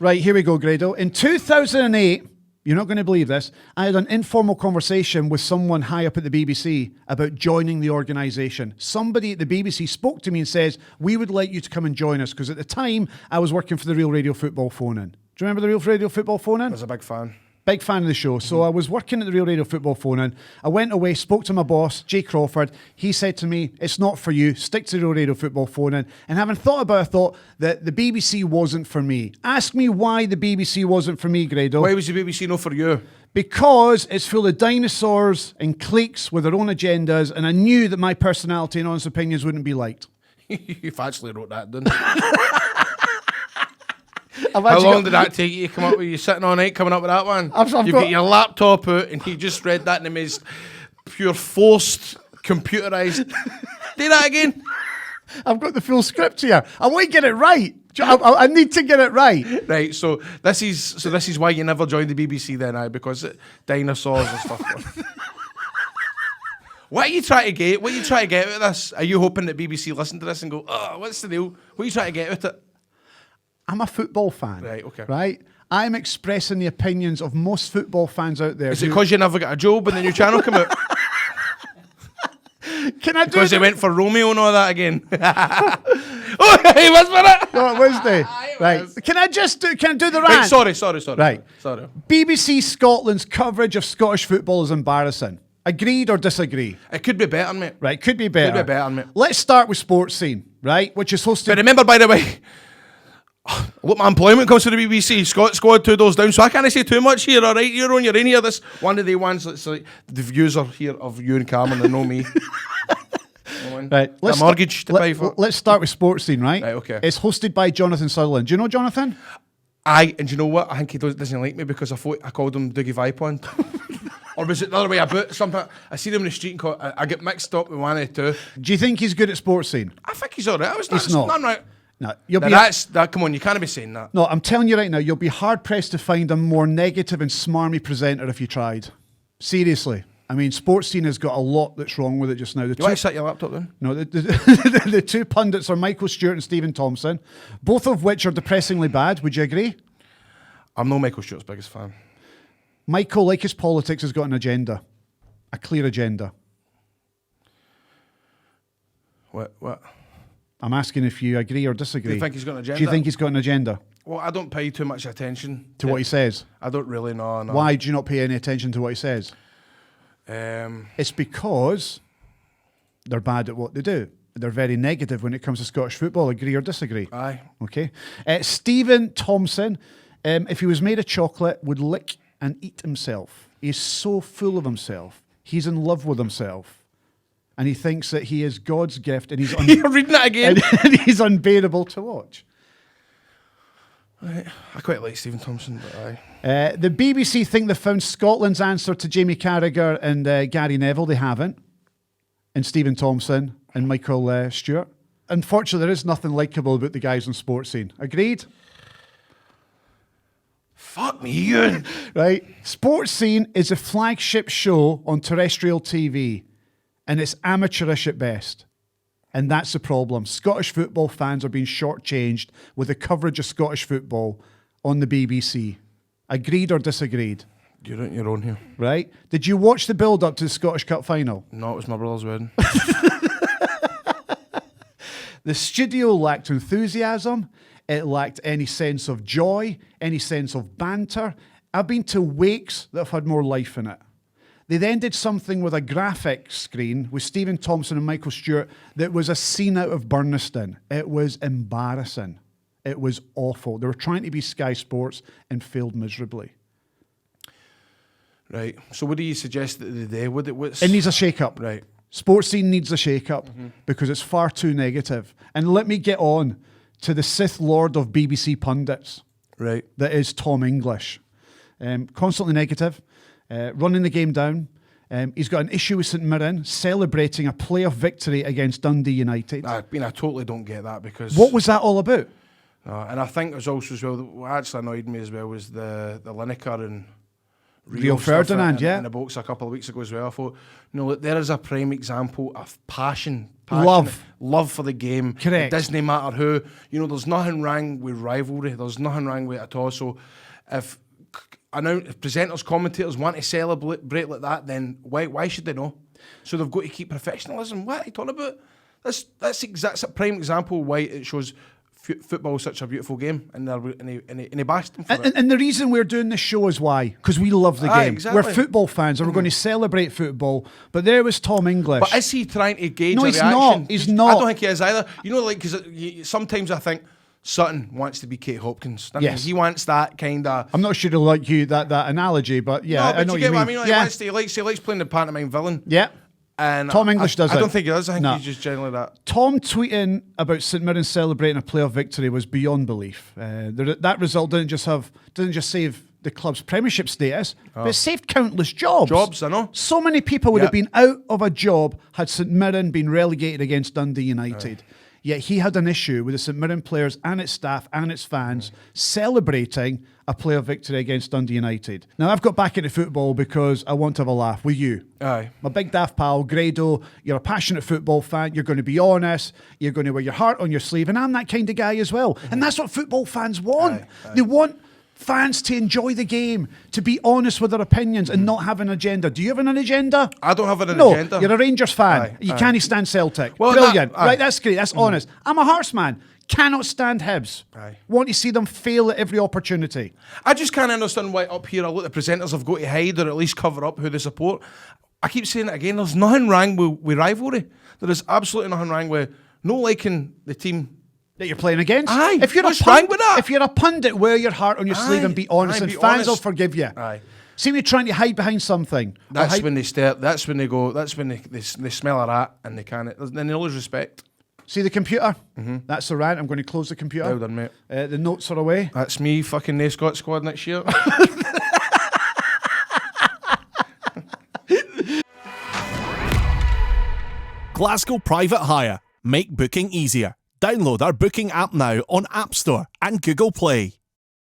Right, here we go, Grado. In 2008, you're not going to believe this, I had an informal conversation with someone high up at the BBC about joining the organisation. Somebody at the BBC spoke to me and says, we would like you to come and join us, because at the time, I was working for the Real Radio Football phone-in. Do you remember the Real Radio Football phone-in? I was a big fan. Big fan of the show. So I was working at the Real Radio Football phone-in. I went away, spoke to my boss, Jay Crawford. He said to me, it's not for you. Stick to the Real Radio Football phone-in. And having thought about it, I thought that the BBC wasn't for me. Ask me why the BBC wasn't for me, Grado. Why was the BBC not for you? Because it's full of dinosaurs and cliques with their own agendas, and I knew that my personality and honest opinions wouldn't be liked. You've actually wrote that down. How long did that take you to come up with? You sitting all night coming up with that one? You've got your laptop out and you just read that in the most pure forced, computerised. Do that again. I've got the full script here. I want to get it right. I need to get it right. Right, so this is why you never joined the BBC then, because dinosaurs and stuff. What are you trying to get? What are you trying to get out of this? Are you hoping that BBC listen to this and go, oh, what's the deal? What are you trying to get out of it? I'm a football fan. Right, okay. Right? I'm expressing the opinions of most football fans out there. Is it because you never got a job when the new channel come out? Can I do Because they went for Romeo and all that again. Oh, he was for it. No, it was they. Right. Can I do the rant? Right, sorry. Right. Sorry. BBC Scotland's coverage of Scottish football is embarrassing. Agreed or disagree? It could be better, mate. Right, could be better. Could be better, mate. Let's start with Sportscene, right? Which is hosted... But remember, by the way, look, my employment comes to the BBC. Scot Squad 2 doors down, so I can't say too much here, all right? You're on your own here. This one of the ones that's like the views are here of you and Cameron and know me. Right, a mortgage to pay for. Let's start with Sportscene, right? Right, okay. It's hosted by Jonathan Sutherland. Do you know Jonathan? Aye, and do you know what? I think he doesn't like me because I called him Dougie Vipond. Or was it the other way about? Something I see him in the street and I get mixed up with one of the two. Do you think he's good at Sportscene? I think he's alright. He's not. I'm right. No, come on, you can't be saying that. No, I'm telling you right now, you'll be hard pressed to find a more negative and smarmy presenter if you tried. Seriously. I mean, Sportscene has got a lot that's wrong with it just now. You want to set your laptop down? No, the two pundits are Michael Stewart and Stephen Thompson, both of which are depressingly bad. Would you agree? I'm no Michael Stewart's biggest fan. Michael, like his politics, has got an agenda. A clear agenda. What? I'm asking if you agree or disagree. Do you think he's got an agenda? Do you think he's got an agenda? Well, I don't pay too much attention to what he says. I don't really know. No. Why do you not pay any attention to what he says? It's because they're bad at what they do. They're very negative when it comes to Scottish football. Agree or disagree? Aye. Okay. Stephen Thompson, if he was made of chocolate, would lick and eat himself. He's so full of himself. He's in love with himself. And he thinks that he is God's gift and he's... You're reading that again? And he's unbearable to watch. Right. I quite like Stephen Thompson, but aye. The BBC think they've found Scotland's answer to Jamie Carragher and Gary Neville. They haven't. And Stephen Thompson and Michael Stewart. Unfortunately, there is nothing likeable about the guys on Sportscene. Agreed? Fuck me, Ewan. Right. Sportscene is a flagship show on terrestrial TV, and it's amateurish at best. And that's the problem. Scottish football fans are being shortchanged with the coverage of Scottish football on the BBC. Agreed or disagreed? You're on your own here. Right. Did you watch the build-up to the Scottish Cup final? No, it was my brother's wedding. The studio lacked enthusiasm. It lacked any sense of joy, any sense of banter. I've been to wakes that have had more life in it. They then did something with a graphic screen with Stephen Thompson and Michael Stewart that was a scene out of Burniston. It was embarrassing. It was awful. They were trying to be Sky Sports and failed miserably. Right. So what do you suggest that they do? It needs a shake-up. Right. Sportscene needs a shake-up because it's far too negative. And let me get on to the Sith Lord of BBC pundits. Right. That is Tom English. Constantly negative. Running the game down. He's got an issue with St Mirren, celebrating a playoff victory against Dundee United. I totally don't get that because... What was that all about? And I think there's also as well, what actually annoyed me as well was the Lineker and Rio stuff Ferdinand, in the box a couple of weeks ago as well. I thought, look, there is a prime example of passion, love for the game. Correct. It doesn't matter who. There's nothing wrong with rivalry. There's nothing wrong with it at all. So if presenters, commentators want to celebrate like that, then why should they know? So they've got to keep professionalism. What are you talking about? That's a prime example why it shows football is such a beautiful game, and he bashed them for it. And the reason we're doing this show is why? Because we love the game. Exactly. We're football fans, and we're going to celebrate football. But there was Tom English. But is he trying to gauge No, a he's reaction? not. He's not. I don't think he is either. Because sometimes I think Sutton wants to be Kate Hopkins. Yes. He wants that kind of... I'm not sure to like you that analogy, but yeah, no, but I know you get what you what mean. I mean? He likes playing the pantomime villain. Yeah. And Tom English does it. I don't think he does. I think No. he's just generally that. Tom tweeting about St Mirren celebrating a playoff victory was beyond belief. That result didn't just save the club's premiership status, but it saved countless jobs. I know. So many people would have been out of a job had St Mirren been relegated against Dundee United. Yet he had an issue with the St Mirren players and its staff and its fans celebrating a playoff victory against Dundee United. Now, I've got back into football because I want to have a laugh with you. Aye. My big Daft pal, Grado, you're a passionate football fan, you're going to be honest, you're going to wear your heart on your sleeve, and I'm that kind of guy as well. And that's what football fans want. They want fans to enjoy the game, to be honest with their opinions and not have an agenda. Do you have an agenda? I don't have an No, agenda. you're a Rangers fan. Aye, You aye. can't stand Celtic. Well, Brilliant. that- aye. Right, that's great. That's honest. I'm a Hearts man. Cannot stand Hibs. Aye. Want to see them fail at every opportunity. I just can't understand why up here a lot of the presenters have got to hide or at least cover up who they support. I keep saying it again, there's nothing wrong with rivalry. There is absolutely nothing wrong with not liking the team That you're playing against. Aye, If you're what's wrong with that? If you're a pundit, wear your heart on your sleeve and be honest, and be fans will honest. forgive you. Aye. See, we're trying to hide behind something. That's when they stare. That's when they go. That's when they smell a rat and they can't. Then they lose respect. See the computer? That's the rant. I'm going to close the computer. Well done, mate. The notes are away. That's me fucking the Scot Squad next year. Glasgow Private Hire. Make booking easier. Download our booking app now on App Store and Google Play.